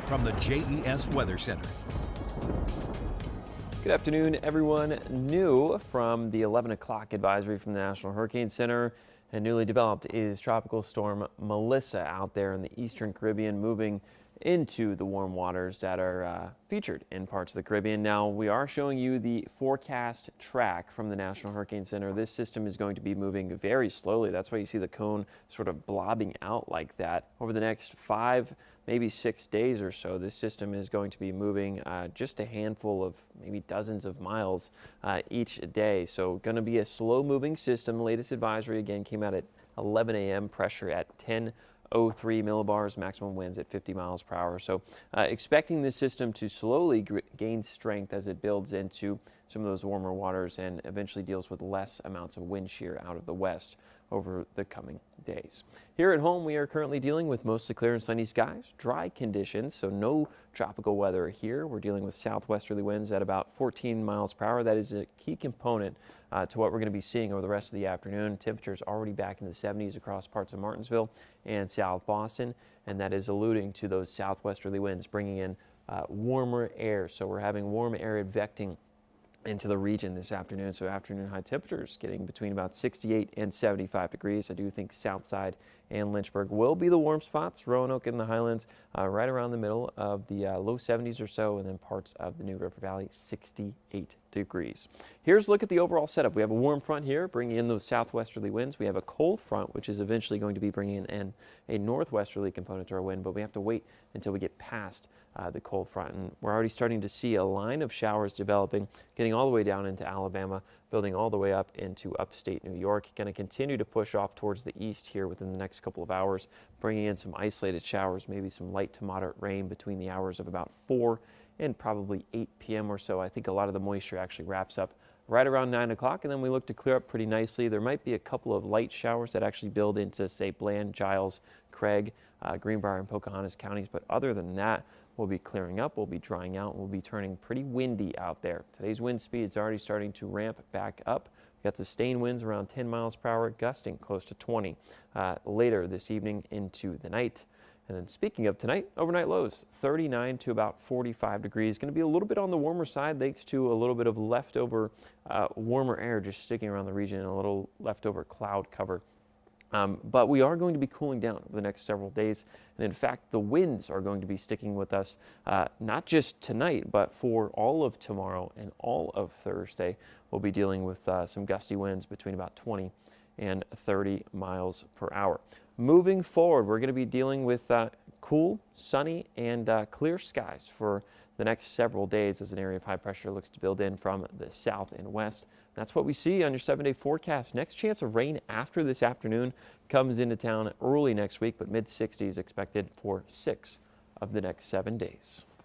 from the JES Weather Center. Good afternoon, everyone. New from the 11 o'clock advisory from the National Hurricane Center and newly developed is Tropical Storm Melissa out there in the Eastern Caribbean, moving into the warm waters that are featured in parts of the Caribbean. Now, we are showing you the forecast track from the National Hurricane Center. This system is going to be moving very slowly. That's why you see the cone sort of blobbing out like that. Over the next 5, maybe 6 days or so, this system is going to be moving just a handful of maybe dozens of miles each day. So going to be a slow moving system. The latest advisory again came out at 11 a.m. Pressure at 1003 millibars, maximum winds at 50 miles per hour. So expecting this system to slowly gain strength as it builds into some of those warmer waters and eventually deals with less amounts of wind shear out of the west over the coming days. Here at home, we are currently dealing with mostly clear and sunny skies, dry conditions, so no tropical weather here. We're dealing with southwesterly winds at about 14 miles per hour. That is a key component to what we're going to be seeing over the rest of the afternoon. Temperatures already back in the 70s across parts of Martinsville and South Boston, and that is alluding to those southwesterly winds bringing in warmer air. So we're having warm air advecting into the region this afternoon. So afternoon high temperatures getting between about 68 and 75 degrees. I do think Southside and Lynchburg will be the warm spots. Roanoke and the Highlands right around the middle of the low 70s or so, and then parts of the New River Valley 68 degrees. Here's a look at the overall setup. We have a warm front here bringing in those southwesterly winds. We have a cold front which is eventually going to be bringing in a northwesterly component to our wind, but we have to wait until we get past the cold front, and we're already starting to see a line of showers developing, getting all the way down into Alabama, building all the way up into upstate New York. Going to continue to push off towards the east here within the next couple of hours, bringing in some isolated showers, maybe some light to moderate rain between the hours of about 4 and probably 8 p.m. or so. I think a lot of the moisture actually wraps up right around 9 o'clock, and then we look to clear up pretty nicely. There might be a couple of light showers that actually build into, say, Bland, Giles, Craig, Greenbrier, and Pocahontas counties, but other than that, we'll be clearing up, we'll be drying out, and we'll be turning pretty windy out there. Today's wind speed is already starting to ramp back up. We got sustained winds around 10 miles per hour, gusting close to 20 later this evening into the night. And then speaking of tonight, overnight lows 39 to about 45 degrees. Going to be a little bit on the warmer side thanks to a little bit of leftover warmer air just sticking around the region and a little leftover cloud cover. But we are going to be cooling down over the next several days. And in fact, the winds are going to be sticking with us, not just tonight, but for all of tomorrow and all of Thursday. We'll be dealing with some gusty winds between about 20 and 30 miles per hour. Moving forward, we're going to be dealing with cool, sunny, and clear skies for the next several days as an area of high pressure looks to build in from the south and west. That's what we see on your 7-day forecast. Next chance of rain after this afternoon comes into town early next week, but mid-60s expected for 6 of the next 7 days.